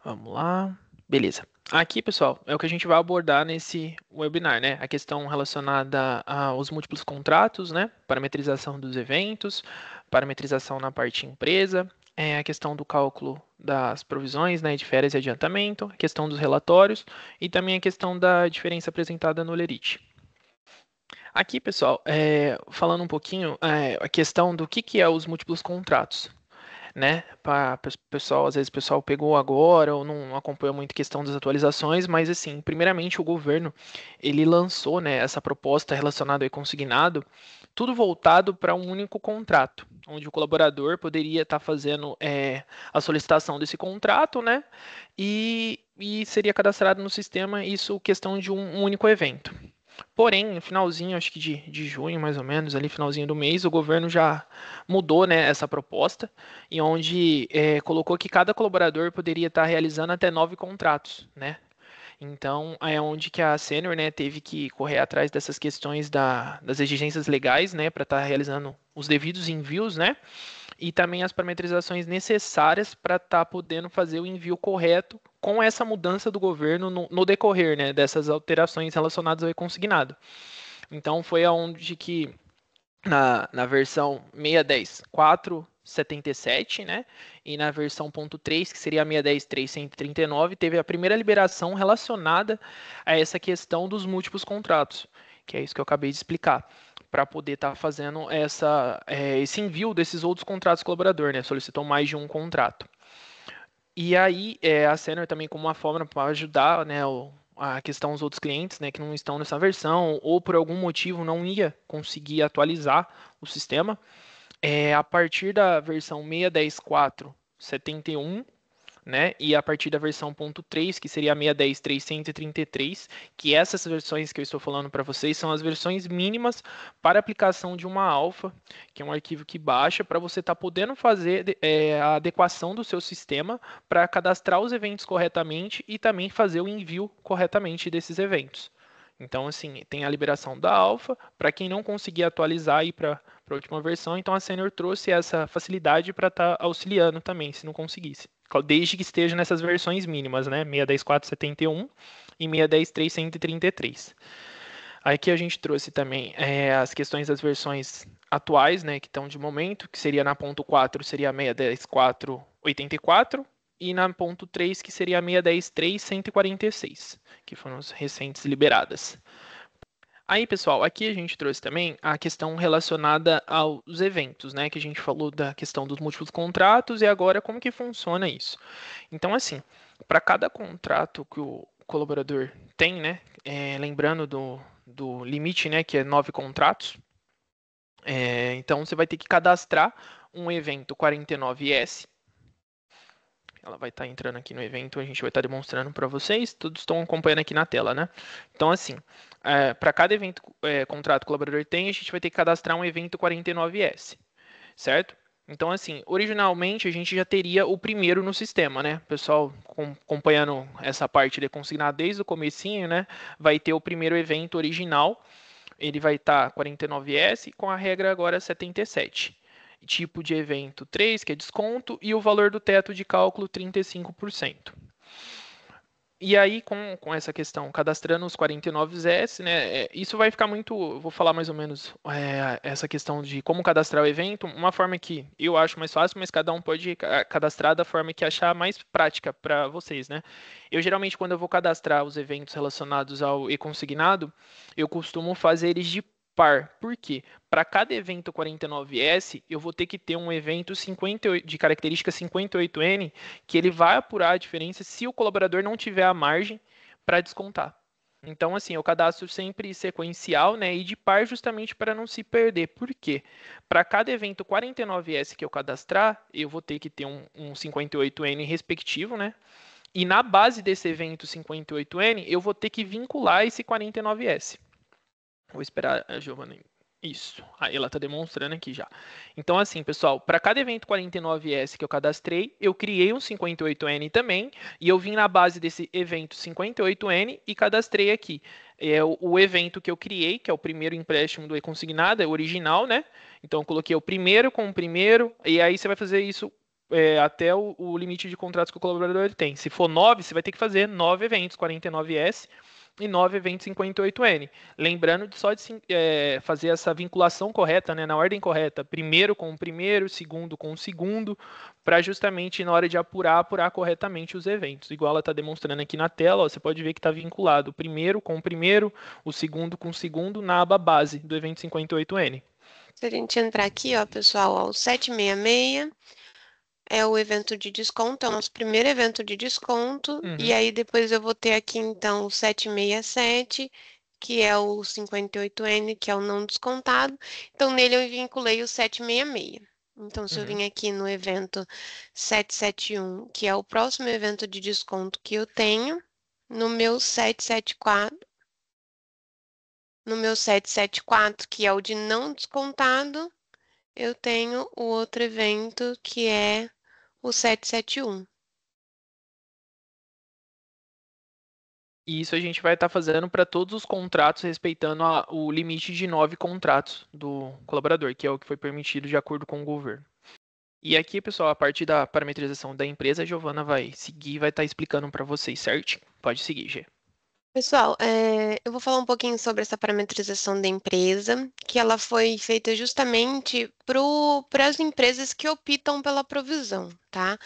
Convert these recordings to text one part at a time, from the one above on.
Vamos lá. Beleza. Aqui, pessoal, é o que a gente vai abordar nesse webinar, né? A questão relacionada aos múltiplos contratos, né? Parametrização dos eventos, parametrização na parte empresa, a questão do cálculo das provisões, né, de férias e adiantamento, a questão dos relatórios e também a questão da diferença apresentada no Lerite. Aqui, pessoal, falando um pouquinho, a questão do que é os múltiplos contratos, né? Para pessoal, às vezes o pessoal pegou agora ou não acompanha muito a questão das atualizações, mas assim, primeiramente o governo ele lançou, né, essa proposta relacionada ao consignado, tudo voltado para um único contrato, onde o colaborador poderia estar fazendo a solicitação desse contrato, né? E seria cadastrado no sistema isso questão de um único evento. Porém, no finalzinho, acho que de junho, mais ou menos, ali finalzinho do mês, o governo já mudou, né, essa proposta, e onde colocou que cada colaborador poderia estar realizando até 9 contratos, né? Então, é onde que a Sênior, né, teve que correr atrás dessas questões das exigências legais, né, para estar realizando os devidos envios, né? E também as parametrizações necessárias para estar podendo fazer o envio correto com essa mudança do governo no decorrer, né, dessas alterações relacionadas ao consignado. Então foi aonde que na versão 6.10.4.77, né, e na versão ponto .3, que seria a 6.10.339, teve a primeira liberação relacionada a essa questão dos múltiplos contratos, que é isso que eu acabei de explicar, para poder estar fazendo esse envio desses outros contratos colaborador, né, solicitou mais de um contrato. E aí, a Senior também como uma forma para ajudar, né, a questão dos outros clientes, né, que não estão nessa versão ou por algum motivo não ia conseguir atualizar o sistema, a partir da versão 6.10.4.71, né? E a partir da versão ponto .3, que seria a 6.10.333, que essas versões que eu estou falando para vocês são as versões mínimas para aplicação de uma alfa, que é um arquivo que baixa para você estar podendo fazer a adequação do seu sistema para cadastrar os eventos corretamente e também fazer o envio corretamente desses eventos. Então, assim, tem a liberação da alfa para quem não conseguir atualizar para a última versão. Então, a Senior trouxe essa facilidade para estar auxiliando também, se não conseguisse. Desde que esteja nessas versões mínimas, né? 6.10.4.71 e 6.10.333. Aqui a gente trouxe também as questões das versões atuais, né, que estão de momento, que seria na ponto .4, seria a 6.10.4.84, e na ponto .3, que seria a 6.10.3.146, que foram as recentes liberadas. Aí, pessoal, aqui a gente trouxe também a questão relacionada aos eventos, né? Que a gente falou da questão dos múltiplos contratos e agora como que funciona isso. Então, assim, para cada contrato que o colaborador tem, né? Lembrando do limite, né? Que é 9 contratos. Então, você vai ter que cadastrar um evento 49S. Ela vai estar entrando aqui no evento, a gente vai estar demonstrando para vocês, todos estão acompanhando aqui na tela, né? Então, assim, para cada evento contrato colaborador tem, a gente vai ter que cadastrar um evento 49S, certo? Então, assim, originalmente a gente já teria o primeiro no sistema, né? Pessoal, acompanhando essa parte de consignado desde o comecinho, né? Vai ter o primeiro evento original, ele vai estar 49S com a regra agora 77. Tipo de evento 3, que é desconto, e o valor do teto de cálculo 35%. E aí, com essa questão, cadastrando os 49S, né, isso vai ficar muito. Vou falar mais ou menos essa questão de como cadastrar o evento, uma forma que eu acho mais fácil, mas cada um pode cadastrar da forma que achar mais prática para vocês, né? Eu geralmente, quando eu vou cadastrar os eventos relacionados ao e-consignado, eu costumo fazer eles de par. Por quê? Para cada evento 49S, eu vou ter que ter um evento 58, de característica 58N que ele vai apurar a diferença se o colaborador não tiver a margem para descontar. Então, assim, eu cadastro sempre sequencial, né, e de par justamente para não se perder. Por quê? Para cada evento 49S que eu cadastrar, eu vou ter que ter um 58N respectivo, né? E na base desse evento 58N, eu vou ter que vincular esse 49S. Vou esperar a Giovanna. Isso. Aí ela está demonstrando aqui já. Então, assim, pessoal, para cada evento 49S que eu cadastrei, eu criei um 58N também, e eu vim na base desse evento 58N e cadastrei aqui. É o evento que eu criei, que é o primeiro empréstimo do e-consignado, é o original, né? Então, eu coloquei o primeiro com o primeiro, e aí você vai fazer isso até o limite de contratos que o colaborador tem. Se for 9, você vai ter que fazer 9 eventos, 49S, e 9 eventos 58N. Lembrando de fazer essa vinculação correta, né, na ordem correta, primeiro com o primeiro, segundo com o segundo, para justamente na hora de apurar corretamente os eventos. Igual ela está demonstrando aqui na tela, ó, você pode ver que está vinculado o primeiro com o primeiro, o segundo com o segundo, na aba base do evento 58N. Se a gente entrar aqui, ó, pessoal, ó, o 766 é o evento de desconto, é o nosso primeiro evento de desconto. E aí depois eu vou ter aqui, então, o 767, que é o 58N, que é o não descontado. Então, nele eu vinculei o 766. Então, se eu vim aqui no evento 771, que é o próximo evento de desconto que eu tenho, no meu 774, que é o de não descontado, eu tenho o outro evento que é o 771. E isso a gente vai estar fazendo para todos os contratos, respeitando o limite de 9 contratos do colaborador, que é o que foi permitido de acordo com o governo. E aqui, pessoal, a partir da parametrização da empresa, a Giovana vai seguir e vai estar explicando para vocês certinho. Pode seguir, Gê. Pessoal, eu vou falar um pouquinho sobre essa parametrização da empresa, que ela foi feita justamente para as empresas que optam pela provisão, tá?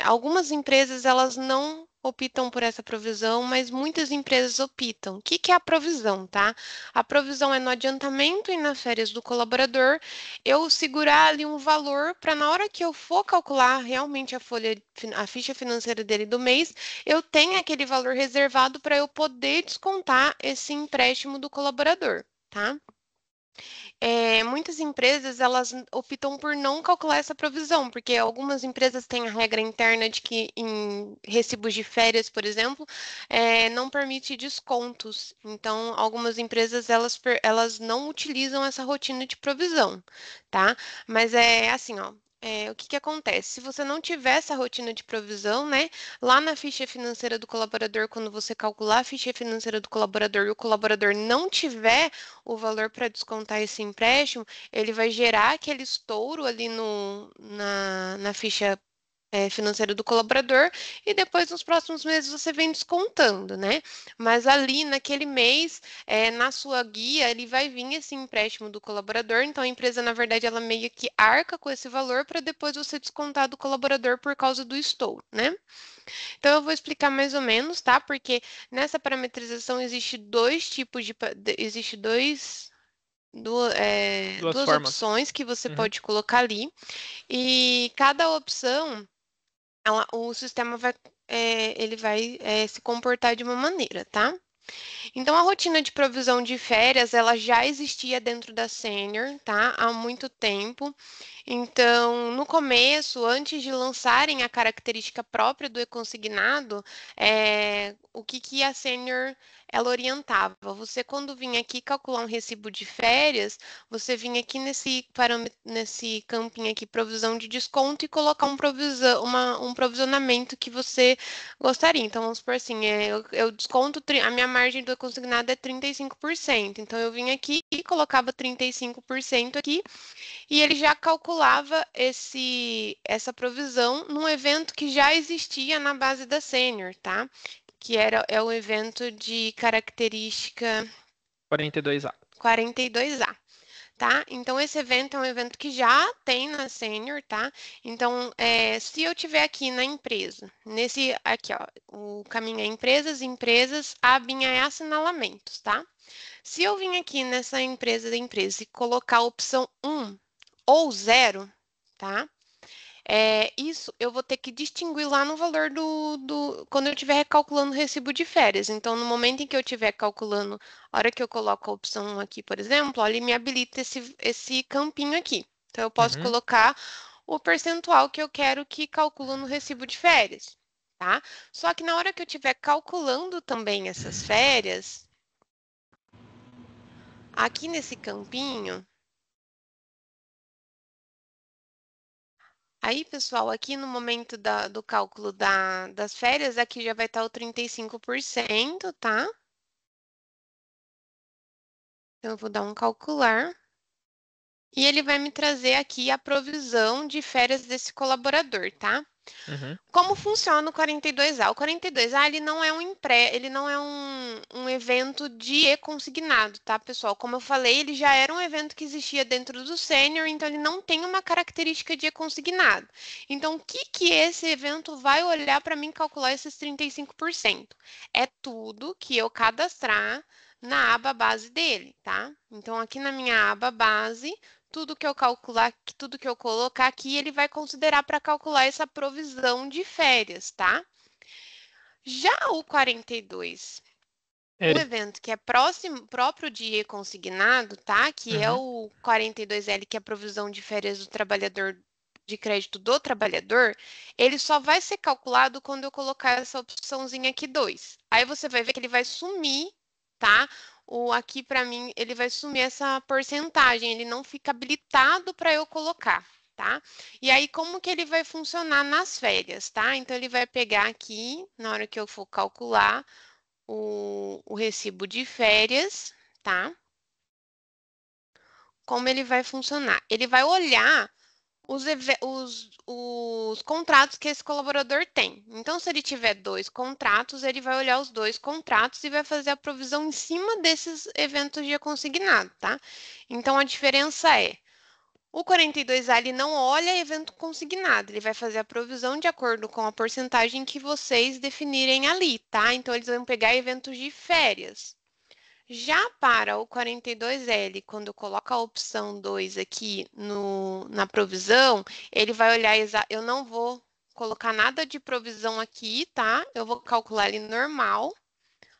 Algumas empresas, elas não optam por essa provisão, mas muitas empresas optam. O que que é a provisão, tá? A provisão é no adiantamento e nas férias do colaborador, eu segurar ali um valor para na hora que eu for calcular realmente a ficha financeira dele do mês, eu tenho aquele valor reservado para eu poder descontar esse empréstimo do colaborador, tá? Muitas empresas elas optam por não calcular essa provisão, porque algumas empresas têm a regra interna de que em recibos de férias, por exemplo, não permite descontos. Então, algumas empresas elas não utilizam essa rotina de provisão, tá? Mas é assim, ó. O que que acontece? Se você não tiver essa rotina de provisão, né? Lá na ficha financeira do colaborador, quando você calcular a ficha financeira do colaborador e o colaborador não tiver o valor para descontar esse empréstimo, ele vai gerar aquele estouro ali na ficha financeira do colaborador e depois nos próximos meses você vem descontando, né? Mas ali naquele mês, na sua guia, ele vai vir esse empréstimo do colaborador, então a empresa, na verdade, ela meio que arca com esse valor para depois você descontar do colaborador por causa do estouro, né? Então, eu vou explicar mais ou menos, tá? Porque nessa parametrização existe dois tipos existe Duas duas formas. opções que você pode colocar ali. E cada opção, o sistema ele vai se comportar de uma maneira, tá? Então, a rotina de provisão de férias, ela já existia dentro da Senior, tá? Há muito tempo. Então, no começo, antes de lançarem a característica própria do e-consignado, o que que a Senior ela orientava? Você, quando vinha aqui calcular um recibo de férias, você vinha aqui nesse campinho aqui, provisão de desconto, e colocar um provisionamento que você gostaria. Então, vamos supor assim, eu desconto, a minha margem do consignado é 35%. Então, eu vim aqui e colocava 35% aqui, e ele já calculava essa provisão num evento que já existia na base da Senior, tá? Que é o evento de característica 42A. 42A. Tá? Então, esse evento é um evento que já tem na Senior, tá? Então, se eu tiver aqui na empresa, aqui, ó, o caminho é empresas, a abinha é assinalamentos, tá? Se eu vim aqui nessa empresa e colocar a opção 1 ou 0, tá? Isso eu vou ter que distinguir lá no valor quando eu estiver calculando o recibo de férias. Então, no momento em que eu estiver calculando, a hora que eu coloco a opção 1 aqui, por exemplo, ó, ele me habilita esse campinho aqui. Então, eu posso colocar o percentual que eu quero que calcula no recibo de férias, tá? Só que na hora que eu estiver calculando também essas férias, aqui nesse campinho, aí, pessoal, aqui no momento do cálculo das férias, aqui já vai estar o 35%, tá? Então, eu vou dar um calcular. e ele vai me trazer aqui a provisão de férias desse colaborador, tá? Uhum. Como funciona o 42A? O 42A, ele não é ele não é um evento de e-consignado, tá, pessoal? Como eu falei, ele já era um evento que existia dentro do sênior, então ele não tem uma característica de e-consignado. Então, o que que esse evento vai olhar para mim calcular esses 35%? É tudo que eu cadastrar na aba base dele, tá? Então, aqui na minha aba base, tudo que eu calcular, tudo que eu colocar aqui, ele vai considerar para calcular essa provisão de férias, tá? Já o 42, o É. evento que é próprio de consignado, tá? Que é Uhum. o 42L, que é a provisão de férias do trabalhador de crédito do trabalhador, ele só vai ser calculado quando eu colocar essa opçãozinha aqui 2. Aí você vai ver que ele vai sumir, tá? O aqui para mim, ele vai sumir essa porcentagem, ele não fica habilitado para eu colocar, tá? E aí como que ele vai funcionar nas férias, tá? Então ele vai pegar aqui, na hora que eu for calcular o recibo de férias, tá? Como ele vai funcionar? Ele vai olhar os contratos que esse colaborador tem. Então, se ele tiver 2 contratos, ele vai olhar os 2 contratos e vai fazer a provisão em cima desses eventos de consignado, tá? Então, a diferença é, o 42A ele não olha evento consignado, ele vai fazer a provisão de acordo com a porcentagem que vocês definirem ali, tá? Então, eles vão pegar eventos de férias. Já para o 42L, quando eu coloco a opção 2 aqui na provisão, ele vai olhar, eu não vou colocar nada de provisão aqui, tá? Eu vou calcular ele normal,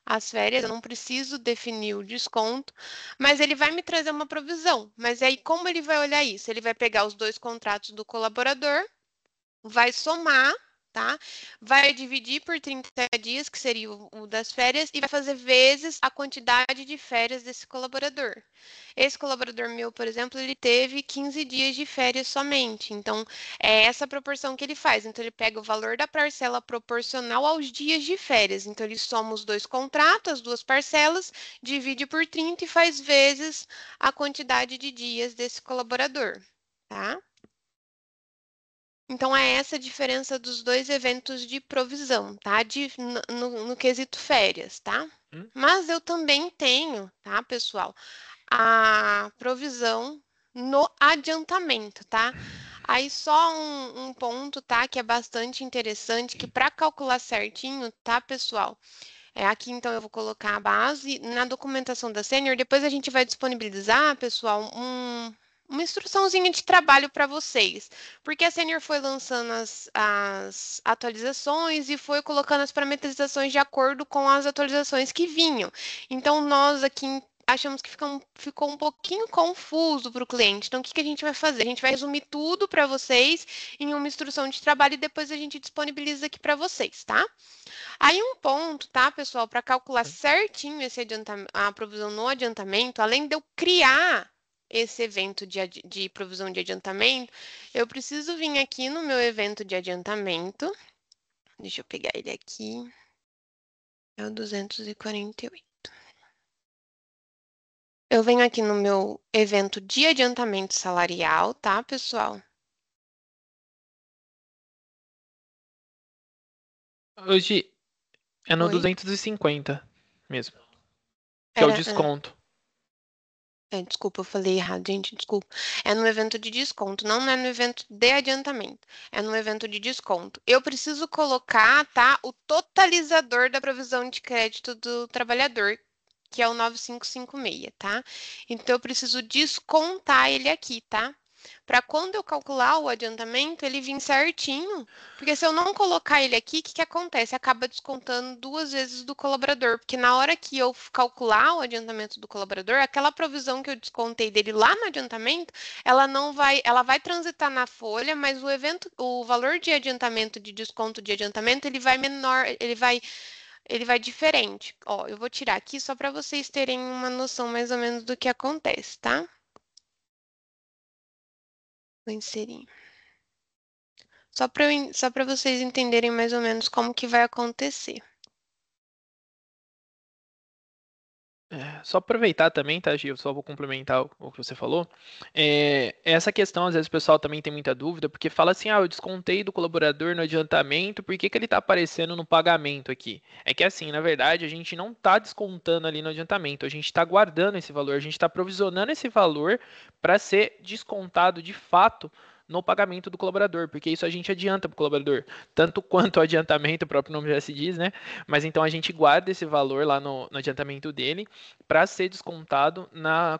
as férias, eu não preciso definir o desconto, mas ele vai me trazer uma provisão. Mas aí, como ele vai olhar isso? Ele vai pegar os 2 contratos do colaborador, vai somar, tá? Vai dividir por 30 dias, que seria o das férias, e vai fazer vezes a quantidade de férias desse colaborador. Esse colaborador meu, por exemplo, ele teve 15 dias de férias somente. Então, é essa proporção que ele faz. Então, ele pega o valor da parcela proporcional aos dias de férias. Então, ele soma os 2 contratos, as 2 parcelas, divide por 30 e faz vezes a quantidade de dias desse colaborador, tá? Então, é essa a diferença dos 2 eventos de provisão, tá? No quesito férias, tá? Hum. Mas eu também tenho, tá, pessoal, a provisão no adiantamento, tá? Aí só um ponto, tá, que é bastante interessante, que para calcular certinho, tá, pessoal? Aqui então eu vou colocar a base na documentação da Sênior. Depois a gente vai disponibilizar, pessoal, uma instruçãozinha de trabalho para vocês, porque a Sênior foi lançando as atualizações e foi colocando as parametrizações de acordo com as atualizações que vinham. Então, nós aqui achamos que ficou um pouquinho confuso para o cliente. Então, o que que a gente vai fazer? A gente vai resumir tudo para vocês em uma instrução de trabalho e depois a gente disponibiliza aqui para vocês, tá? Aí um ponto, tá, pessoal, para calcular certinho a provisão no adiantamento, além de eu criar esse evento de provisão de adiantamento, eu preciso vir aqui no meu evento de adiantamento. Deixa eu pegar ele aqui. É o 248. Eu venho aqui no meu evento de adiantamento salarial, tá, pessoal? Hoje é no Oi? 250 mesmo, que é o Era. desconto. Desculpa, eu falei errado, gente, desculpa. É no evento de desconto, não é no evento de adiantamento. É no evento de desconto. Eu preciso colocar, tá, o totalizador da provisão de crédito do trabalhador, que é o 9556, tá? Então, eu preciso descontar ele aqui, tá? Para quando eu calcular o adiantamento, ele vir certinho. Porque se eu não colocar ele aqui, o que que acontece? Acaba descontando 2 vezes do colaborador. Porque na hora que eu calcular o adiantamento do colaborador, aquela provisão que eu descontei dele lá no adiantamento, ela vai transitar na folha, mas o valor de adiantamento, de desconto de adiantamento, ele vai menor, ele vai diferente. Ó, eu vou tirar aqui só para vocês terem uma noção mais ou menos do que acontece, tá? Vou inserir. Só para vocês entenderem mais ou menos como que vai acontecer. Só aproveitar também, tá, Gil? Só vou complementar o que você falou. Essa questão, às vezes o pessoal também tem muita dúvida, porque fala assim, eu descontei do colaborador no adiantamento, por que que ele está aparecendo no pagamento aqui? É que assim, na verdade, a gente não está descontando ali no adiantamento, a gente está guardando esse valor, a gente está provisionando esse valor para ser descontado de fato no pagamento do colaborador, porque isso a gente adianta para o colaborador, tanto quanto o adiantamento, o próprio nome já se diz, né? Mas então a gente guarda esse valor lá no adiantamento dele para ser descontado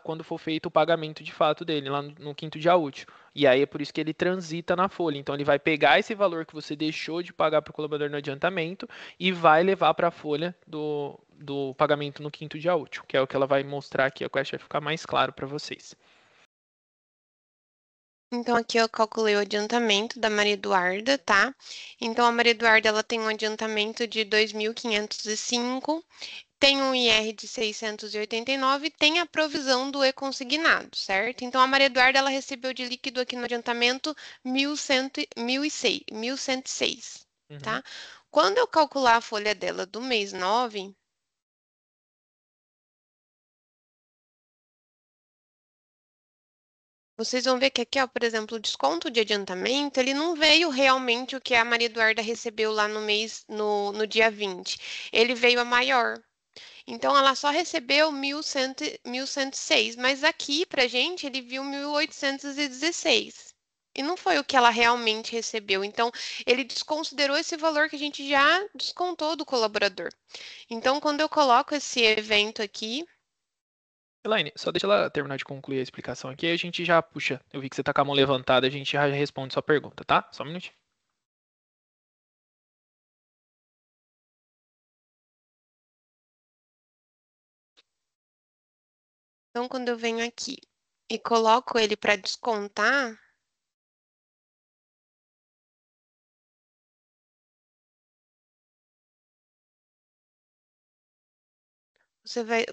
quando for feito o pagamento de fato dele, lá no quinto dia útil. E aí é por isso que ele transita na folha. Então ele vai pegar esse valor que você deixou de pagar para o colaborador no adiantamento e vai levar para a folha do pagamento no quinto dia útil, que é o que ela vai mostrar aqui. A Quest vai ficar mais claro para vocês. Então, aqui eu calculei o adiantamento da Maria Eduarda, tá? Então, a Maria Eduarda, ela tem um adiantamento de 2.505, tem um IR de 689, tem a provisão do e-consignado, certo? Então, a Maria Eduarda, ela recebeu de líquido aqui no adiantamento 1.106, Uhum. tá? Quando eu calcular a folha dela do mês 9, vocês vão ver que aqui, ó, por exemplo, o desconto de adiantamento, ele não veio realmente o que a Maria Eduarda recebeu lá no dia 20. Ele veio a maior. Então, ela só recebeu 1.106, mas aqui, pra gente, ele viu 1.816. E não foi o que ela realmente recebeu. Então, ele desconsiderou esse valor que a gente já descontou do colaborador. Então, quando eu coloco esse evento aqui, Elaine, só deixa ela terminar de concluir a explicação aqui, aí a gente já puxa. Eu vi que você tá com a mão levantada, a gente já responde sua pergunta, tá? Só um minutinho. então, quando eu venho aqui e coloco ele para descontar,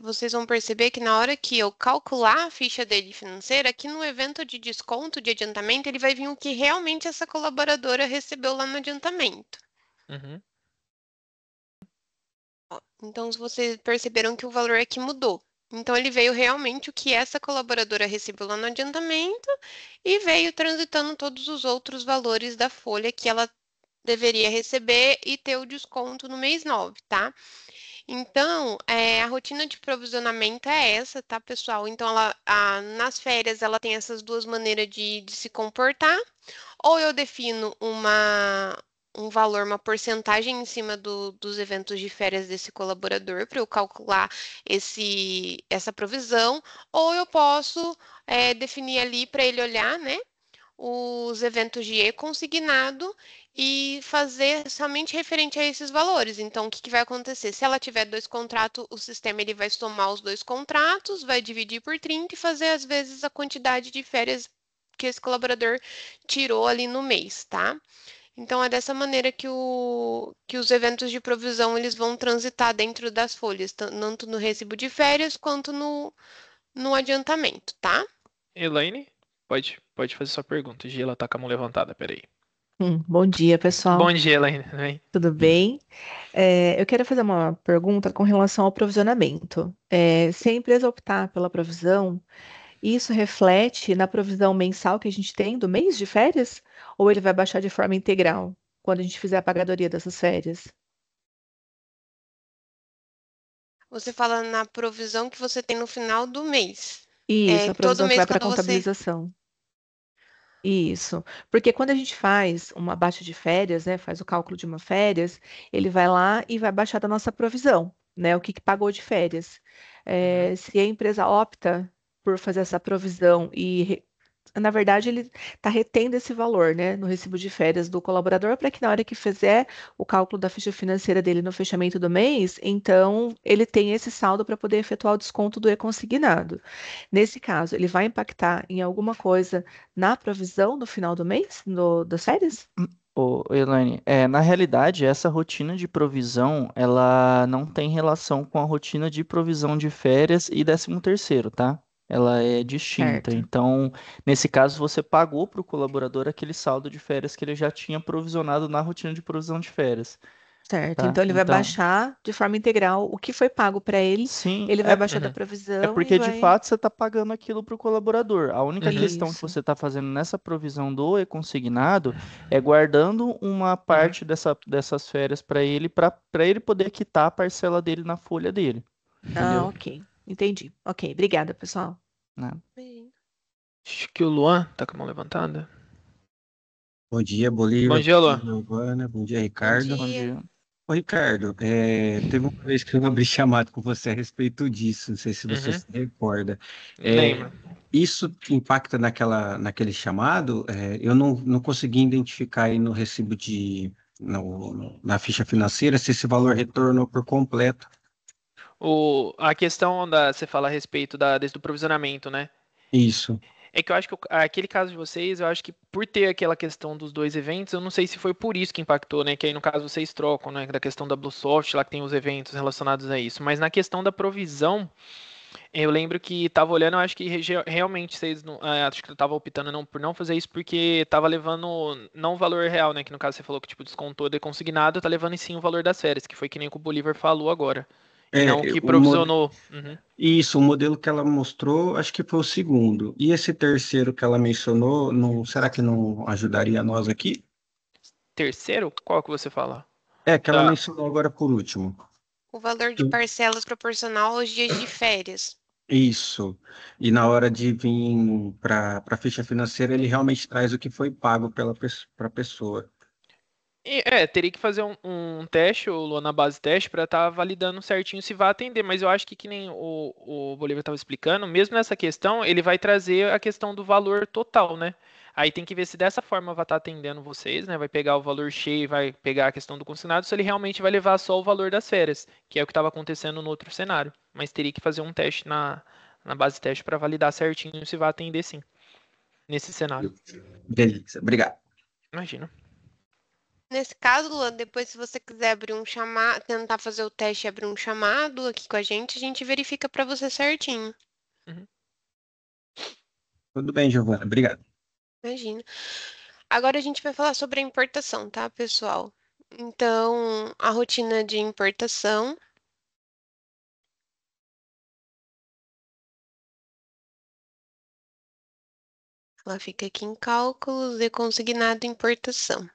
vocês vão perceber que na hora que eu calcular a ficha dele financeira, aqui no evento de desconto de adiantamento, ele vai vir o que realmente essa colaboradora recebeu lá no adiantamento. Uhum. Ó, então, se vocês perceberam que o valor aqui mudou. Então, ele veio realmente o que essa colaboradora recebeu lá no adiantamento e veio transitando todos os outros valores da folha que ela deveria receber e ter o desconto no mês 9, tá? Então, a rotina de provisionamento é essa, tá, pessoal? Então, nas férias, ela tem essas duas maneiras de se comportar. Ou eu defino um valor, uma porcentagem em cima dos eventos de férias desse colaborador para eu calcular essa provisão, ou eu posso definir ali para ele olhar, né? Os eventos de e-consignado e fazer somente referente a esses valores. Então, o que vai acontecer? Se ela tiver dois contratos, o sistema ele vai somar os dois contratos, vai dividir por 30 e fazer, às vezes, a quantidade de férias que esse colaborador tirou ali no mês, tá? Então, é dessa maneira que os eventos de provisão eles vão transitar dentro das folhas, tanto no recibo de férias quanto no adiantamento, tá? Elaine, pode fazer sua pergunta. Gia, ela tá com a mão levantada, peraí. Bom dia, pessoal. Bom dia, Elaine. Tudo bem? Tudo bem? Eu quero fazer uma pergunta com relação ao provisionamento. Se a empresa optar pela provisão, isso reflete na provisão mensal que a gente tem do mês de férias? Ou ele vai baixar de forma integral quando a gente fizer a pagadoria dessas férias? Você fala na provisão que você tem no final do mês. Isso, a Todo provisão que mês, vai para a quando você. contabilização. Isso, porque quando a gente faz uma baixa de férias, né, faz o cálculo de uma férias, ele vai lá e vai baixar da nossa provisão, né, o que pagou de férias. Uhum. Se a empresa opta por fazer essa provisão na verdade, ele está retendo esse valor, né, no recibo de férias do colaborador para que na hora que fizer o cálculo da ficha financeira dele no fechamento do mês, então ele tem esse saldo para poder efetuar o desconto do e-consignado. Nesse caso, ele vai impactar em alguma coisa na provisão no final do mês, das férias? Ô, Elaine, na realidade, essa rotina de provisão, ela não tem relação com a rotina de provisão de férias e 13º, tá? Ela é distinta. Certo. Então, nesse caso, você pagou para o colaborador aquele saldo de férias que ele já tinha provisionado na rotina de provisão de férias. Certo. tá? Então ele vai Então, baixar de forma integral o que foi pago para ele, sim, ele vai baixar da Uhum, é provisão e porque de vai. fato você está pagando aquilo para o colaborador. A única uhum, questão que Isso. você está fazendo nessa provisão do e-consignado é guardando uma uhum. parte dessas férias para ele poder quitar a parcela dele na folha dele, Ah, entendeu? ok. Entendi. Ok. Obrigada, pessoal. Né? Acho que o Luan tá com a mão levantada. Bom dia, Bom Bolívar. Bom dia, dia, Luan. Giovana. Bom dia, Bom Ricardo. Bom dia. dia. Ô, Ricardo, teve uma vez que eu abri chamado com você a respeito disso, não sei se você Uhum, se recorda. É, lembro. isso impacta naquele chamado? Eu não consegui identificar aí no recibo na ficha financeira se esse valor retornou por completo. A questão você fala a respeito do provisionamento, né? Isso. É que eu acho que aquele caso de vocês, eu acho que por ter aquela questão dos dois eventos, eu não sei se foi por isso que impactou, né? Que aí no caso vocês trocam, né? Da questão da Bluesoft, lá que tem os eventos relacionados a isso. Mas na questão da provisão, eu lembro que tava olhando, eu acho que realmente vocês não, acho que eu tava optando por não fazer isso porque tava levando não o valor real, né? Que no caso você falou que tipo descontou de consignado, tá levando em sim o valor das férias, que foi que nem o que o Bolívar falou agora. E não o É, que o, mo- provisionou. Uhum. Isso, o modelo que ela mostrou, acho que foi o segundo. E esse terceiro que ela mencionou, será que não ajudaria nós aqui? Terceiro, qual que você fala? É, que ela Da, mencionou agora por último. O valor de parcelas proporcional aos dias de férias. Isso. E na hora de vir para a ficha financeira, ele realmente traz o que foi pago para a pessoa. teria que fazer um teste, ou Luan, na base teste, para estar validando certinho se vai atender. Mas eu acho que nem o Bolívar estava explicando, mesmo nessa questão, ele vai trazer a questão do valor total, né? Aí tem que ver se dessa forma vai estar atendendo vocês, né? Vai pegar o valor cheio, vai pegar a questão do consignado, se ele realmente vai levar só o valor das férias, que é o que estava acontecendo no outro cenário. Mas teria que fazer um teste na base teste para validar certinho se vai atender sim, nesse cenário. Beleza, obrigado. Imagina. Nesse caso, Luan, depois se você quiser abrir um chamado, tentar fazer o teste e abrir um chamado aqui com a gente verifica para você certinho. Uhum. Tudo bem, Giovana, obrigado. Imagina. Agora a gente vai falar sobre a importação, tá, pessoal? Então, a rotina de importação, ela fica aqui em cálculos e consignado importação.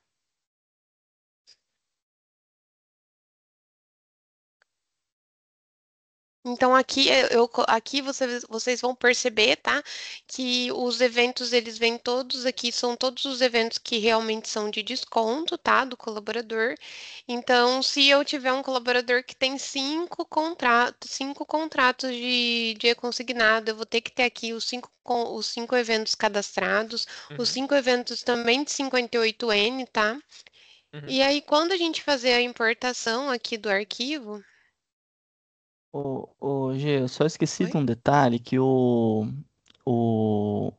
Então aqui aqui vocês vão perceber, tá? Que os eventos eles vêm todos aqui, são todos os eventos que realmente são de desconto, tá? Do colaborador. Então, se eu tiver um colaborador que tem cinco contratos de consignado, eu vou ter que ter aqui os cinco eventos cadastrados, os Uhum. 5 eventos também de 58N, tá? Uhum. E aí, quando a gente fazer a importação aqui do arquivo. Gê, eu só esqueci Oi? de um detalhe que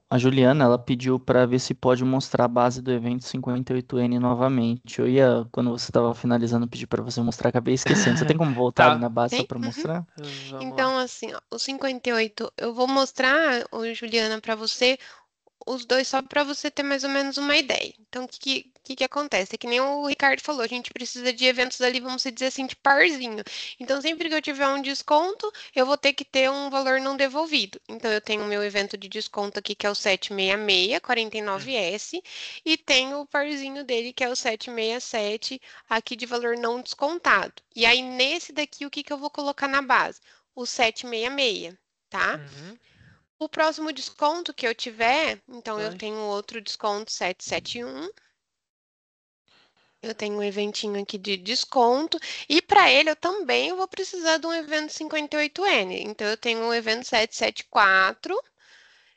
a Juliana, ela pediu para ver se pode mostrar a base do evento 58N novamente. Eu ia, quando você estava finalizando, pedir para você mostrar, acabei esquecendo. Você tem como voltar ali Tá, na base só Tem? para Uhum. mostrar? vamos lá. Então, assim, ó, o 58, eu vou mostrar, ô, Juliana, para você os dois só para você ter mais ou menos uma ideia. Então, o que acontece? É que nem o Ricardo falou, a gente precisa de eventos ali, vamos dizer assim, de parzinho. Então, sempre que eu tiver um desconto, eu vou ter que ter um valor não devolvido. Então, eu tenho o meu evento de desconto aqui, que é o 766 49S, e tenho o parzinho dele, que é o 767, aqui de valor não descontado. E aí, nesse daqui, o que eu vou colocar na base? O 766, tá? Uhum. O próximo desconto que eu tiver, então eu Vai. tenho outro desconto 771. Eu tenho um eventinho aqui de desconto. E para ele eu também vou precisar de um evento 58N. Então eu tenho um evento 774.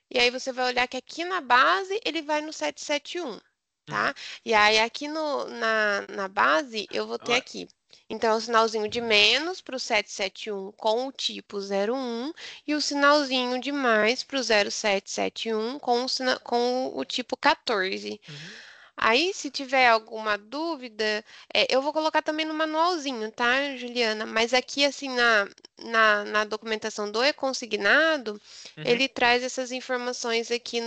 E aí você vai olhar que aqui na base ele vai no 771, Uhum. tá? E aí aqui na base eu vou ter Ó, aqui. Então, o sinalzinho de menos para o 771 com o tipo 01 e o sinalzinho de mais para o 0771 com o tipo 14. uhum. Aí, se tiver alguma dúvida, eu vou colocar também no manualzinho, tá, Juliana? Mas aqui, assim, na documentação do e-consignado, Uhum. ele traz essas informações aqui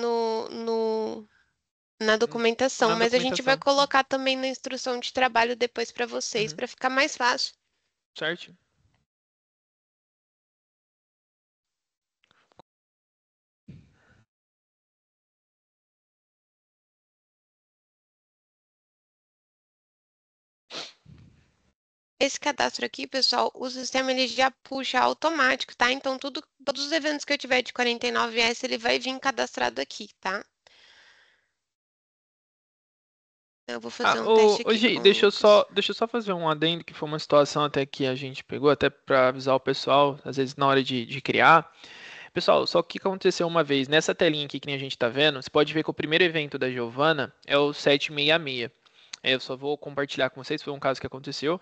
na documentação, Na mas a gente vai documentação. colocar também na instrução de trabalho depois para vocês, Uhum. para ficar mais fácil. Certo? Esse cadastro aqui, pessoal, o sistema ele já puxa automático, tá? Então, todos os eventos que eu tiver de 49S, ele vai vir cadastrado aqui, tá? Eu vou fazer um teste aqui Gi, com o Lucas. deixa eu só fazer um adendo, que foi uma situação até que a gente pegou, até para avisar o pessoal, às vezes na hora de criar. Pessoal, só que aconteceu uma vez, nessa telinha aqui que nem a gente está vendo, você pode ver que o primeiro evento da Giovana é o 766. Eu só vou compartilhar com vocês, foi um caso que aconteceu.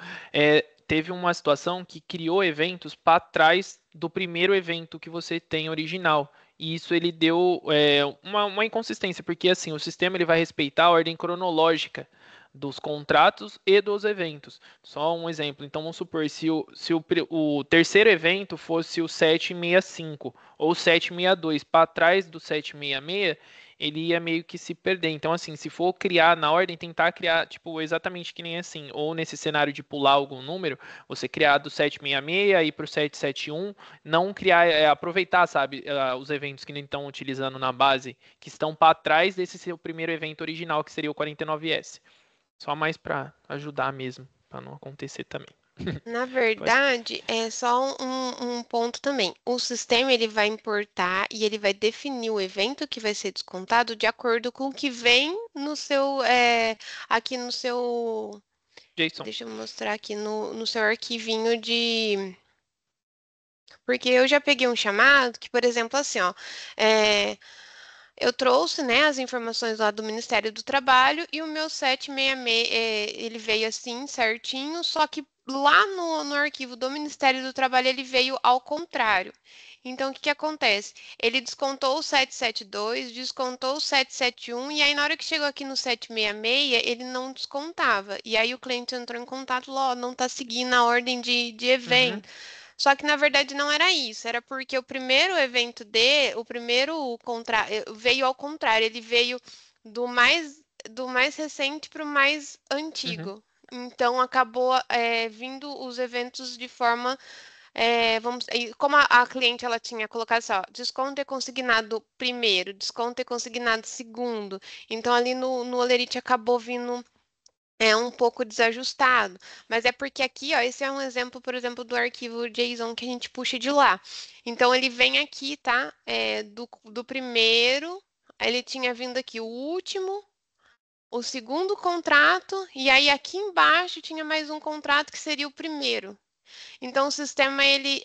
Teve uma situação que criou eventos para trás do primeiro evento que você tem original. E isso ele deu uma inconsistência, porque assim, o sistema ele vai respeitar a ordem cronológica dos contratos e dos eventos. Só um exemplo. Então, vamos supor, se o terceiro evento fosse o 765 ou 762, para trás do 766, ele ia meio que se perder. Então, assim, se for criar na ordem, tentar criar, tipo, exatamente que nem assim, ou nesse cenário de pular algum número, você criar do 766 e ir para o 771, não criar, aproveitar, sabe, os eventos que não estão utilizando na base, que estão para trás desse seu primeiro evento original, que seria o 49S. Só mais para ajudar mesmo, para não acontecer também. Na Pode. verdade, é só um ponto também. O sistema ele vai importar e ele vai definir o evento que vai ser descontado de acordo com o que vem no seu, aqui no seu, Jason. deixa eu mostrar aqui no seu arquivinho de, porque eu já peguei um chamado que, por exemplo, assim, ó, é, eu trouxe, né, as informações lá do Ministério do Trabalho e o meu 766, ele veio assim, certinho, só que lá no arquivo do Ministério do Trabalho ele veio ao contrário. Então, o que que acontece? Ele descontou o 772, descontou o 771, e aí na hora que chegou aqui no 766, ele não descontava. E aí o cliente entrou em contato, falou, ó, não está seguindo a ordem de Uhum. evento. Só que na verdade não era isso, era porque o primeiro evento o primeiro veio ao contrário, ele veio do mais recente para o mais Uhum. antigo. Então acabou vindo os eventos de forma como a cliente ela tinha colocado assim, ó, desconto é consignado primeiro, desconto é consignado segundo. Então ali no Olerite acabou vindo um pouco desajustado, mas é porque aqui, ó, esse é um exemplo, por exemplo, do arquivo JSON que a gente puxa de lá. Então, ele vem aqui, tá? Do primeiro, ele tinha vindo aqui o último, o segundo contrato, e aí aqui embaixo tinha mais um contrato que seria o primeiro. Então, o sistema, ele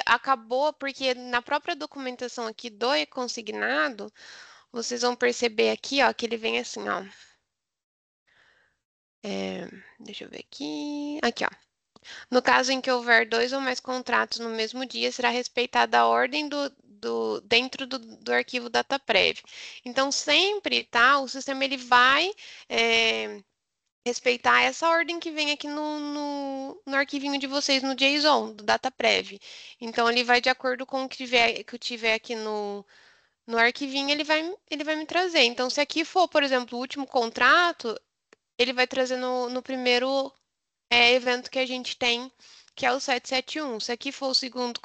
acabou, porque na própria documentação aqui do e-consignado, vocês vão perceber aqui, ó, que ele vem assim, ó. Deixa eu ver aqui. Aqui, ó. No caso em que houver 2 ou mais contratos no mesmo dia, será respeitada a ordem dentro do arquivo DataPrev. Então, sempre, tá? O sistema ele vai respeitar essa ordem que vem aqui no arquivinho de vocês, no JSON, do DataPrev. Então, ele vai de acordo com o que eu tiver aqui no arquivinho, ele vai me trazer. Então, se aqui for, por exemplo, o último contrato, ele vai trazer no primeiro evento que a gente tem, que é o 771. Se aqui for o segundo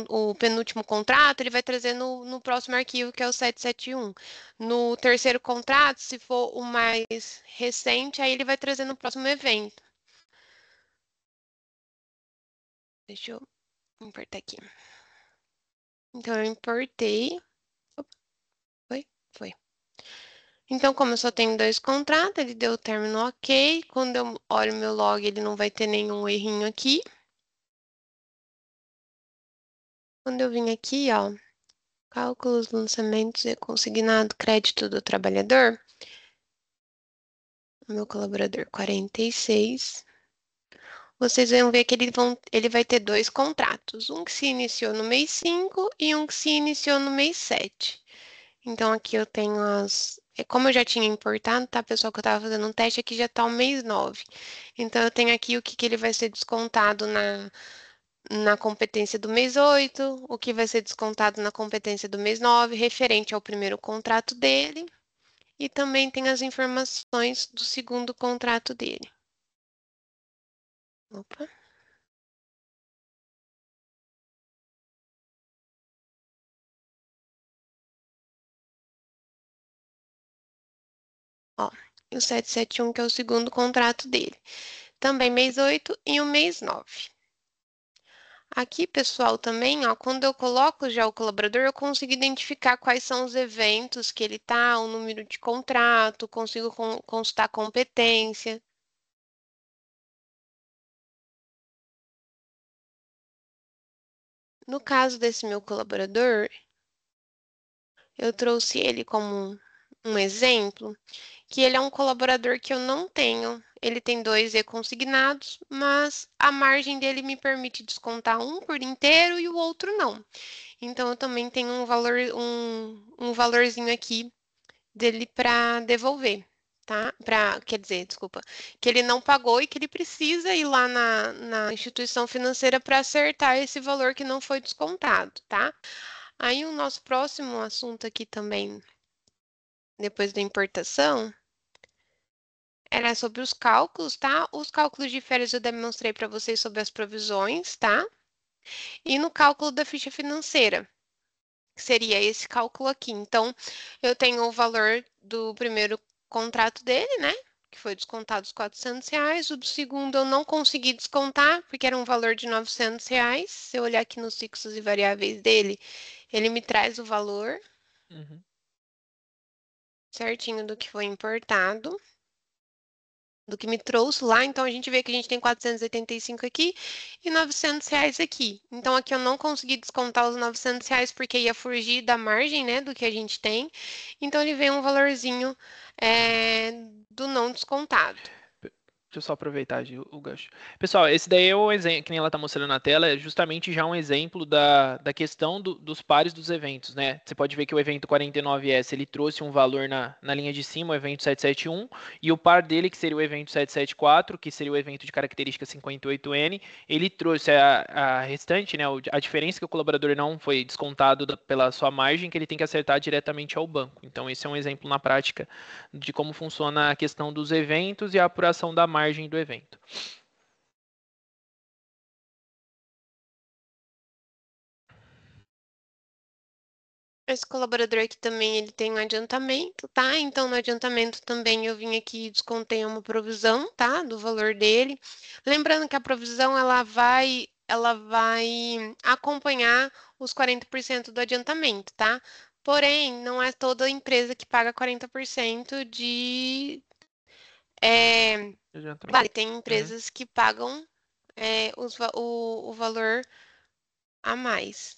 o penúltimo contrato, ele vai trazer no próximo arquivo, que é o 771. No terceiro contrato, se for o mais recente, aí ele vai trazer no próximo evento. Deixa eu importar aqui. Então, eu importei. Foi. Então, como eu só tenho 2 contratos, ele deu o término ok. Quando eu olho meu log, ele não vai ter nenhum errinho aqui. Quando eu vim aqui, ó, cálculos, lançamentos e consignado crédito do trabalhador, o meu colaborador 46, vocês vão ver que ele vai ter 2 contratos, um que se iniciou no mês 5 e um que se iniciou no mês 7. Então, aqui eu tenho como eu já tinha importado, tá, pessoal, que eu estava fazendo um teste, aqui já está o mês 9. Então, eu tenho aqui o que ele vai ser descontado na competência do mês 8, o que vai ser descontado na competência do mês 9, referente ao primeiro contrato dele, e também tem as informações do segundo contrato dele. Opa. Ó, e o 771, que é o segundo contrato dele. Também mês 8 e o mês 9. Aqui, pessoal, também, ó, quando eu coloco já o colaborador, eu consigo identificar quais são os eventos que ele tá, o número de contrato, consigo consultar competência. No caso desse meu colaborador, eu trouxe ele como um exemplo, que ele é um colaborador que eu não tenho. Ele tem 2 e-consignados, mas a margem dele me permite descontar um por inteiro e o outro não. Então, eu também tenho um valorzinho aqui dele para devolver, tá? Quer dizer, desculpa, que ele não pagou e que ele precisa ir lá na instituição financeira para acertar esse valor que não foi descontado, tá? Aí, o nosso próximo assunto aqui também, depois da importação, era sobre os cálculos, tá? Os cálculos de férias eu demonstrei para vocês sobre as provisões, tá? E no cálculo da ficha financeira, que seria esse cálculo aqui. Então, eu tenho o valor do primeiro contrato dele, né? Que foi descontado os R$ 400. O do segundo eu não consegui descontar, porque era um valor de R$ 900. Se eu olhar aqui nos fixos e variáveis dele, ele me traz o valor certinho do que foi importado, do que me trouxe lá. Então, a gente vê que a gente tem 485 aqui e R$ 900 aqui. Então, aqui eu não consegui descontar os R$ 900 porque ia fugir da margem, né, do que a gente tem. Então, ele vem um valorzinho do não descontado. Deixa eu só aproveitar o gancho. Pessoal, esse daí é o exemplo, que nem ela está mostrando na tela, é justamente já um exemplo da questão dos pares dos eventos, né? Você pode ver que o evento 49S, ele trouxe um valor na linha de cima, o evento 771, e o par dele, que seria o evento 774, que seria o evento de característica 58N, ele trouxe a restante, né? A diferença que o colaborador não foi descontado pela sua margem, que ele tem que acertar diretamente ao banco. Então, esse é um exemplo na prática de como funciona a questão dos eventos e a apuração da margem do evento. Esse colaborador aqui também, ele tem um adiantamento, tá? Então, no adiantamento também eu vim aqui e descontei uma provisão, tá? Do valor dele. Lembrando que a provisão, ela vai acompanhar os 40% do adiantamento, tá? Porém, não é toda empresa que paga 40% de... Vale, tem empresas que pagam o valor a mais.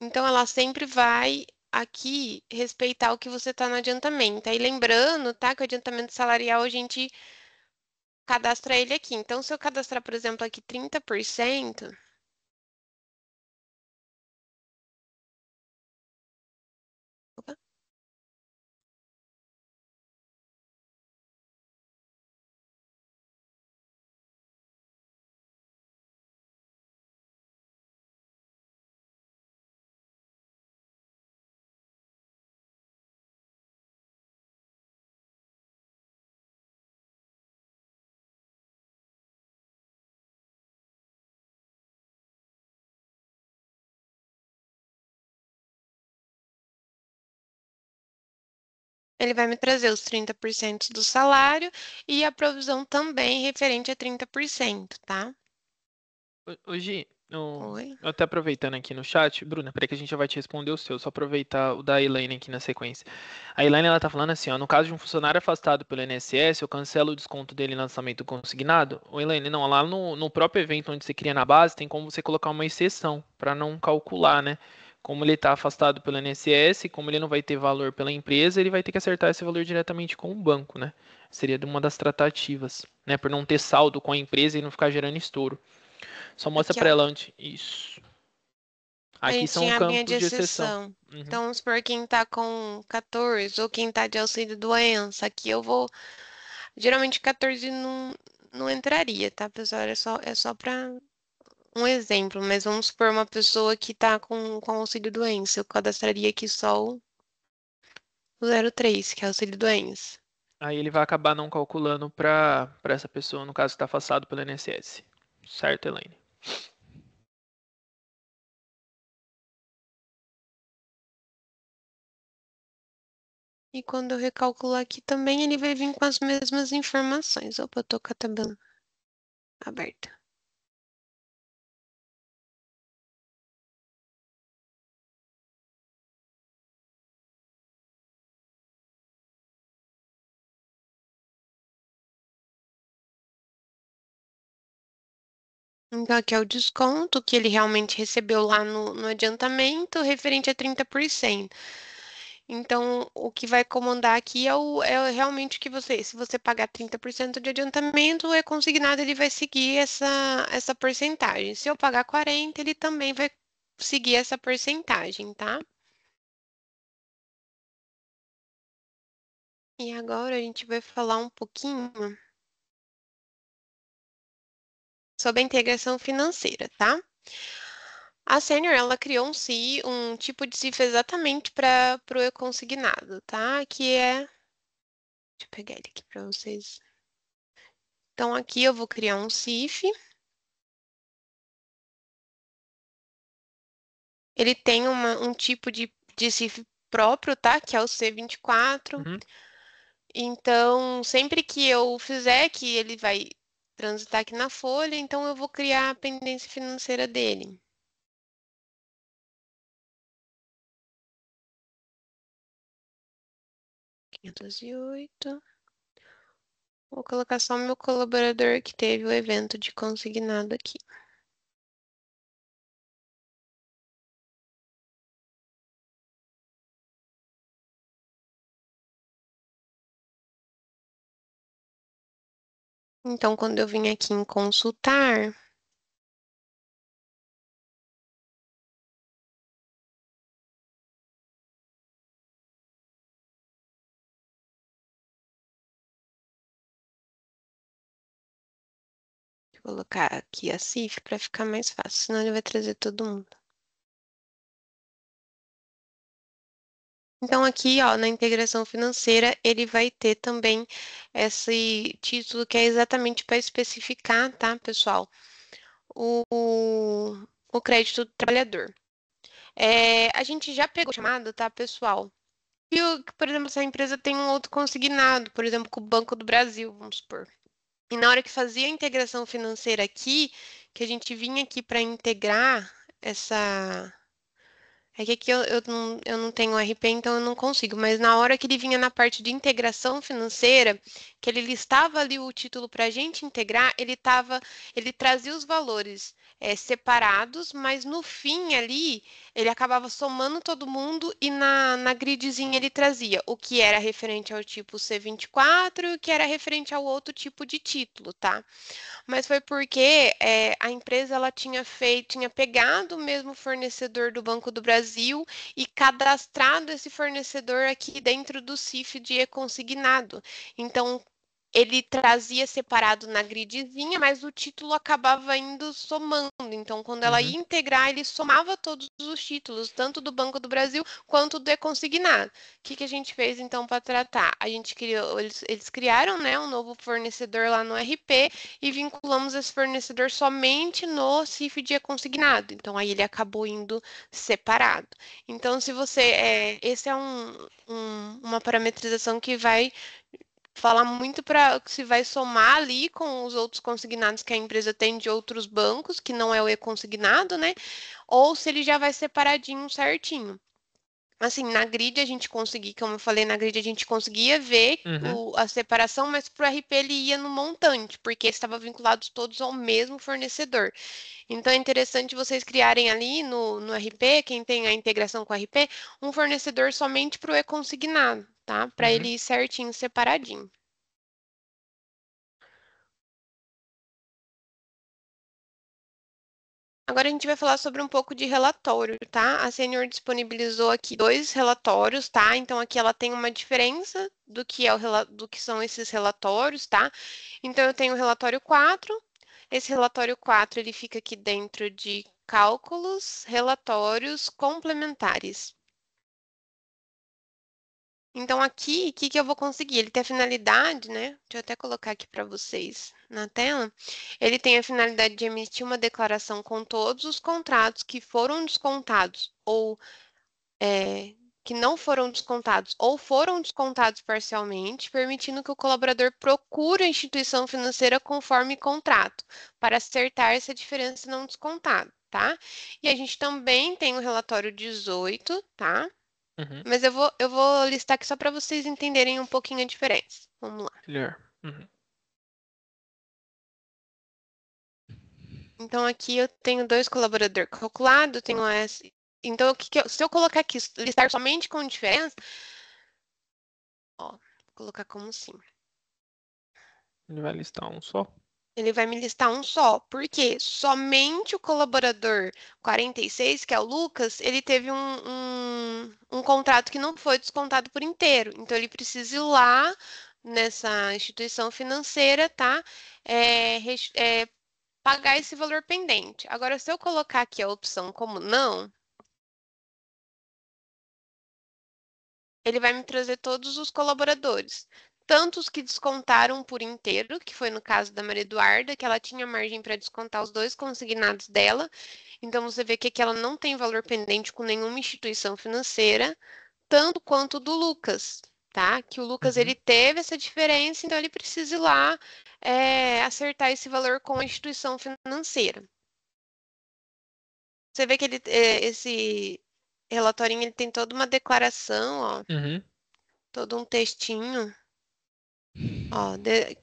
Então, ela sempre vai aqui respeitar o que você está no adiantamento. Aí, lembrando, tá, que o adiantamento salarial a gente cadastra ele aqui. Então, se eu cadastrar, por exemplo, aqui 30%, opa, ele vai me trazer os 30% do salário e a provisão também referente a 30%, tá? Hoje, Oi. eu até aproveitando aqui no chat, Bruna, peraí que a gente já vai te responder o seu, só aproveitar o da Elaine aqui na sequência. A Elaine, ela tá falando assim, ó, no caso de um funcionário afastado pelo INSS, eu cancelo o desconto dele em lançamento consignado? Ô, Elaine, não, lá no próprio evento onde você cria na base, tem como você colocar uma exceção, para não calcular, né? Como ele está afastado pelo INSS, como ele não vai ter valor pela empresa, ele vai ter que acertar esse valor diretamente com o banco, né? Seria uma das tratativas, né? Por não ter saldo com a empresa e não ficar gerando estouro. Só mostra Aqui, para ó. ela onde. Isso. A Aqui gente são tinha a linha de campos de exceção. exceção. Uhum. Então, vamos supor quem tá com 14 ou quem tá de auxílio doença. Aqui eu vou... Geralmente 14 não entraria, tá, pessoal? É só para um exemplo, mas vamos supor uma pessoa que está com auxílio-doença. Eu cadastraria aqui só o 03, que é auxílio-doença. Aí ele vai acabar não calculando para essa pessoa, no caso que está afastado pelo INSS. Certo, Elaine? E quando eu recalcular aqui também, ele vai vir com as mesmas informações. Opa, eu tô com a tabela aberta. Então, aqui é o desconto que ele realmente recebeu lá no adiantamento, referente a 30%. Então, o que vai comandar aqui é realmente o que se você pagar 30% de adiantamento, o consignado ele vai seguir essa porcentagem. Se eu pagar 40%, ele também vai seguir essa porcentagem, tá? E agora a gente vai falar um pouquinho sobre a integração financeira, tá? A Senior, ela criou um tipo de CIF exatamente para o e-consignado, tá? Que é... Deixa eu pegar ele aqui para vocês. Então, aqui eu vou criar um CIF. Ele tem um tipo de CIF próprio, tá? Que é o C24. Uhum. Então, sempre que eu fizer, que ele vai transitar aqui na folha, então eu vou criar a pendência financeira dele. R$ 508. Vou colocar só o meu colaborador que teve o evento de consignado aqui. Então, quando eu vim aqui em consultar, vou colocar aqui a CIF para ficar mais fácil, senão ele vai trazer todo mundo. Então, aqui, ó, na integração financeira, ele vai ter também esse título que é exatamente para especificar, tá, pessoal, o, o crédito do trabalhador. A gente já pegou chamado, tá, pessoal? E, por exemplo, se a empresa tem um outro consignado, por exemplo, com o Banco do Brasil, vamos supor. E na hora que fazia a integração financeira aqui, que a gente vinha aqui para integrar essa. É que aqui eu não tenho RP, então eu não consigo. Mas na hora que ele vinha na parte de integração financeira, que ele listava ali o título para a gente integrar, ele trazia os valores separados, mas no fim ali ele acabava somando todo mundo e na gridzinha ele trazia o que era referente ao tipo C24 e o que era referente ao outro tipo de título, tá? Mas foi porque a empresa ela tinha pegado o mesmo fornecedor do Banco do Brasil e cadastrado esse fornecedor aqui dentro do CIF de e-consignado. Então, ele trazia separado na gridzinha, mas o título acabava indo somando. Então, quando ela ia integrar, ele somava todos os títulos, tanto do Banco do Brasil quanto do e-consignado. O que a gente fez, então, para tratar? A gente criou, eles criaram, né, um novo fornecedor lá no RP e vinculamos esse fornecedor somente no CIF de e-consignado. Então, aí ele acabou indo separado. Então, esse é uma parametrização que vai falar muito para se vai somar ali com os outros consignados que a empresa tem de outros bancos, que não é o e-consignado, né? Ou se ele já vai separadinho certinho. Assim, na grid a gente conseguia, como eu falei, na grid a gente conseguia ver a separação, mas para o RP ele ia no montante, porque estavam vinculados todos ao mesmo fornecedor. Então é interessante vocês criarem ali no RP, quem tem a integração com o RP, um fornecedor somente para o e-consignado, tá? Para ele ir certinho, separadinho. Agora a gente vai falar sobre um pouco de relatório, tá? A Senior disponibilizou aqui 2 relatórios, tá? Então aqui ela tem uma diferença do que do que são esses relatórios, tá? Então eu tenho o relatório 4. Esse relatório 4 ele fica aqui dentro de cálculos, relatórios complementares. Então, aqui, o que eu vou conseguir? Ele tem a finalidade, né? Deixa eu até colocar aqui para vocês na tela. Ele tem a finalidade de emitir uma declaração com todos os contratos que foram descontados ou que não foram descontados ou foram descontados parcialmente, permitindo que o colaborador procure a instituição financeira conforme contrato, para acertar essa diferença não descontada, tá? E a gente também tem o relatório 18, tá? Uhum. Mas eu vou listar aqui só para vocês entenderem um pouquinho a diferença. Vamos lá. Melhor. Uhum. Então, aqui eu tenho 2 colaboradores calculados, tenho S. Então, se eu colocar aqui, listar somente com diferença, ó, vou colocar como sim. Ele vai listar um só. Ele vai me listar um só, porque somente o colaborador 46, que é o Lucas, ele teve um contrato que não foi descontado por inteiro. Então, ele precisa ir lá nessa instituição financeira, tá? Pagar esse valor pendente. Agora, se eu colocar aqui a opção como não, ele vai me trazer todos os colaboradores. Tanto os que descontaram por inteiro, que foi no caso da Maria Eduarda, que ela tinha margem para descontar os 2 consignados dela. Então, você vê que aqui ela não tem valor pendente com nenhuma instituição financeira, tanto quanto do Lucas, tá? Que o Lucas, Uhum. ele teve essa diferença, então ele precisa ir lá acertar esse valor com a instituição financeira. Você vê que esse relatorinho ele tem toda uma declaração, ó, Uhum. todo um textinho, ó,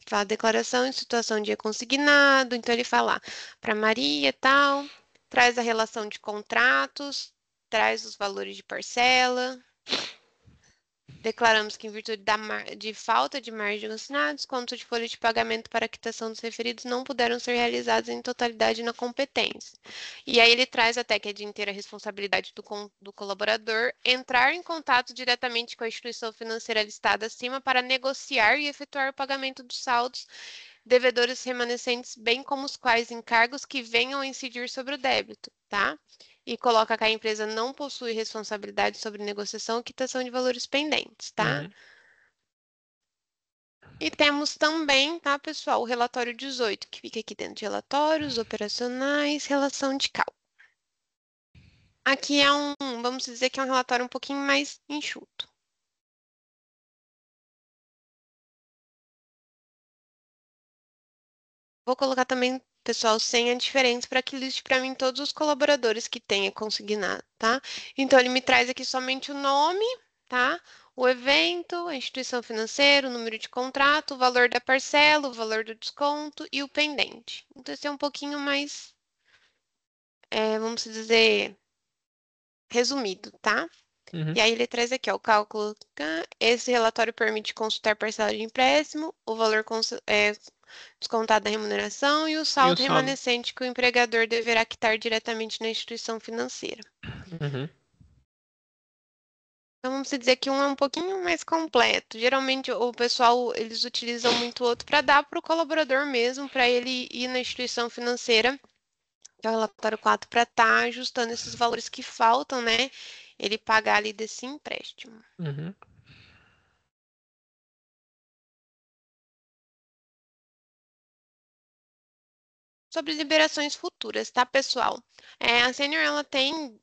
fala declaração em situação de consignado, então ele fala para Maria tal, traz a relação de contratos, traz os valores de parcela. Declaramos que, em virtude de falta de margem de consignados, contas de folha de pagamento para quitação dos referidos não puderam ser realizados em totalidade na competência. E aí ele traz até que é de inteira responsabilidade do colaborador entrar em contato diretamente com a instituição financeira listada acima para negociar e efetuar o pagamento dos saldos devedores remanescentes, bem como os quais encargos que venham a incidir sobre o débito, tá? E coloca que a empresa não possui responsabilidade sobre negociação ou quitação de valores pendentes, tá? Uhum. E temos também, tá, pessoal, o relatório 18, que fica aqui dentro de relatórios operacionais, relação de cálculo. Aqui é vamos dizer que é um relatório um pouquinho mais enxuto. Vou colocar também, pessoal, senha diferente para que liste para mim todos os colaboradores que tenha consignado, tá? Então, ele me traz aqui somente o nome, tá? O evento, a instituição financeira, o número de contrato, o valor da parcela, o valor do desconto e o pendente. Então, esse é um pouquinho mais, vamos dizer, resumido, tá? Uhum. E aí ele traz aqui, ó, o cálculo. Esse relatório permite consultar parcela de empréstimo, o valor descontado da remuneração e o E o saldo saldo? remanescente que o empregador deverá quitar diretamente na instituição financeira. Uhum. Então, vamos dizer que um é um pouquinho mais completo. Geralmente, o pessoal, eles utilizam muito o outro para dar para o colaborador mesmo, para ele ir na instituição financeira, que é o relatório 4, para estar ajustando esses valores que faltam, né? Ele pagar ali desse empréstimo. Uhum. Sobre liberações futuras, tá, pessoal? A Senior, ela tem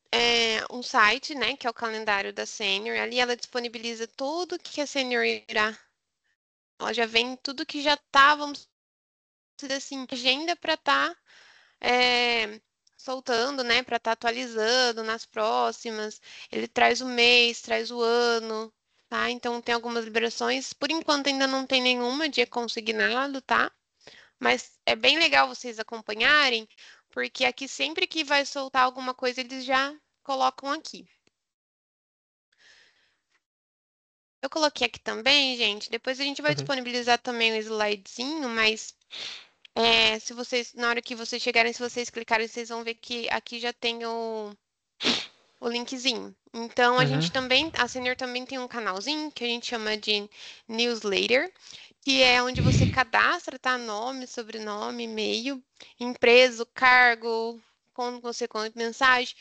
um site, né, que é o calendário da Senior. Ali ela disponibiliza tudo que a Senior irá. Ela já vem tudo que já tá, vamos dizer assim, agenda para estar soltando, né, para estar atualizando nas próximas. Ele traz o mês, traz o ano, tá? Então tem algumas liberações. Por enquanto ainda não tem nenhuma de consignado, tá? Mas é bem legal vocês acompanharem, porque aqui sempre que vai soltar alguma coisa, eles já colocam aqui. Eu coloquei aqui também, gente. Depois a gente vai Uhum. disponibilizar também o slidezinho, mas Se vocês, na hora que vocês chegarem, se vocês clicarem, vocês vão ver que aqui já tem o linkzinho. Então, a gente também, a Senior também tem um canalzinho que a gente chama de newsletter, que é onde você cadastra, tá? Nome, sobrenome, e-mail, empresa, cargo, como você conta mensagem.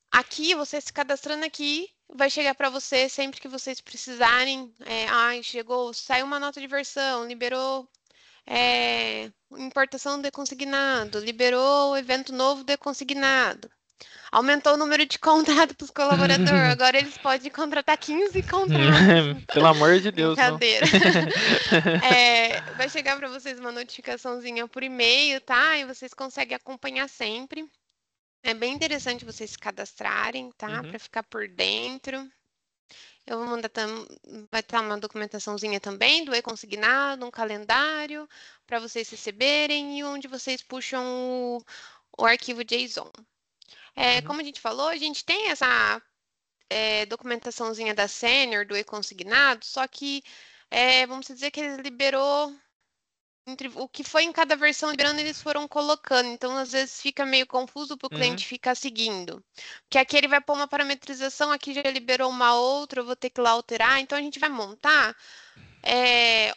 Aqui, você se cadastrando aqui, vai chegar para você sempre que vocês precisarem. Chegou, saiu uma nota de versão, liberou importação de consignado, liberou evento novo de consignado. Aumentou o número de contratos para os colaboradores. Agora eles podem contratar 15 contratos. Pelo amor de Deus, Brincadeira. Vai chegar para vocês uma notificaçãozinha por e-mail, tá? E vocês conseguem acompanhar sempre. É bem interessante vocês se cadastrarem, tá? Para ficar por dentro. Eu vou mandar vai estar uma documentaçãozinha também do e-consignado, um calendário para vocês receberem e onde vocês puxam o arquivo JSON. Como a gente falou, a gente tem essa documentaçãozinha da Senior do e-consignado, só que vamos dizer que ele liberou o que foi em cada versão liberando, eles foram colocando. Então, às vezes, fica meio confuso para o cliente ficar seguindo. Porque aqui ele vai pôr uma parametrização, aqui já liberou uma outra, eu vou ter que ir lá alterar. Então, a gente vai montar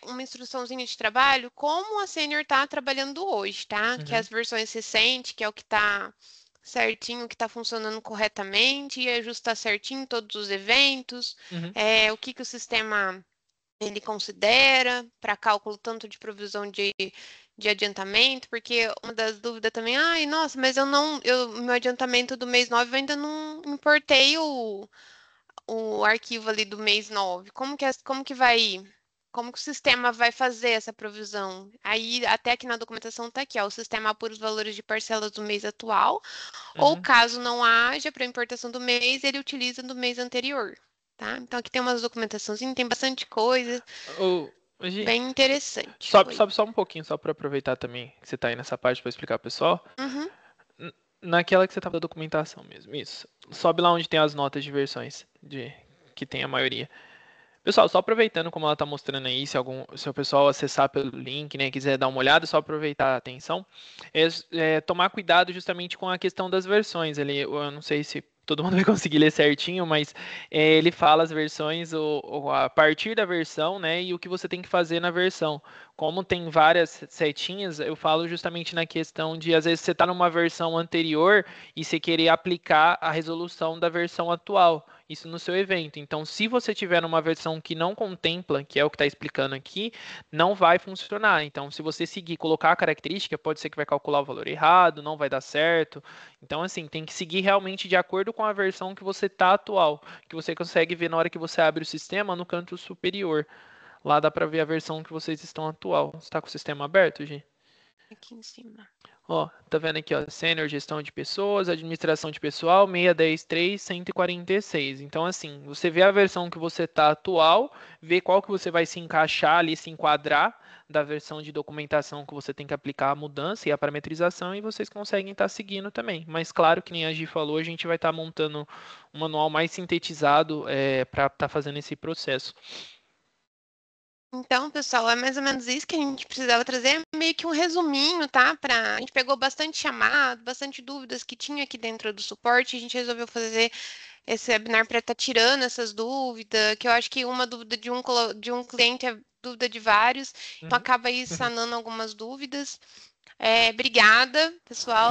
uma instruçãozinha de trabalho como a Senior está trabalhando hoje, tá? Que é as versões recentes, que é o que está certinho, que está funcionando corretamente, e ajustar certinho todos os eventos, o que o sistema ele considera para cálculo tanto de provisão de adiantamento, porque uma das dúvidas também, nossa, mas meu adiantamento do mês 9 eu ainda não importei o arquivo ali do mês 9. Como que o sistema vai fazer essa provisão? Aí, até aqui na documentação está aqui, o sistema apura os valores de parcelas do mês atual, ou caso não haja para importação do mês, ele utiliza do mês anterior. Tá? Então, aqui tem umas documentações, tem bastante coisa, bem interessante. Sobe só um pouquinho, só para aproveitar também que você está aí nessa parte para explicar pro pessoal. Naquela que você estava da documentação mesmo, isso. Sobe lá onde tem as notas de versões, que tem a maioria. Pessoal, só aproveitando como ela está mostrando aí, se o pessoal acessar pelo link, né, quiser dar uma olhada, só aproveitar a atenção, tomar cuidado justamente com a questão das versões ali. Eu não sei se todo mundo vai conseguir ler certinho, mas ele fala as versões a partir da versão, né, e o que você tem que fazer na versão. Como tem várias setinhas, eu falo justamente na questão de, às vezes, você está numa versão anterior e você querer aplicar a resolução da versão atual, isso no seu evento. Então, se você tiver numa versão que não contempla, que é o que está explicando aqui, não vai funcionar. Então, se você seguir, colocar a característica, pode ser que vai calcular o valor errado, não vai dar certo. Então, assim, tem que seguir realmente de acordo com a versão que você está atual, que você consegue ver na hora que você abre o sistema no canto superior. Lá dá para ver a versão que vocês estão atual. Você está com o sistema aberto, Gi? Aqui em cima. Tá vendo aqui, Sênior Gestão de Pessoas, Administração de Pessoal, 610.3.146. Então, assim, você vê a versão que você está atual, vê qual que você vai se encaixar ali, se enquadrar da versão de documentação que você tem que aplicar a mudança e a parametrização, e vocês conseguem estar seguindo também. Mas, claro, que nem a Gi falou, a gente vai estar montando um manual mais sintetizado para estar fazendo esse processo. Então, pessoal, é mais ou menos isso que a gente precisava trazer, meio que um resuminho, tá? A gente pegou bastante chamado, bastante dúvidas que tinha aqui dentro do suporte, e a gente resolveu fazer esse webinar para estar tirando essas dúvidas, que eu acho que uma dúvida de um cliente é dúvida de vários, então acaba aí sanando algumas dúvidas. Obrigada, pessoal.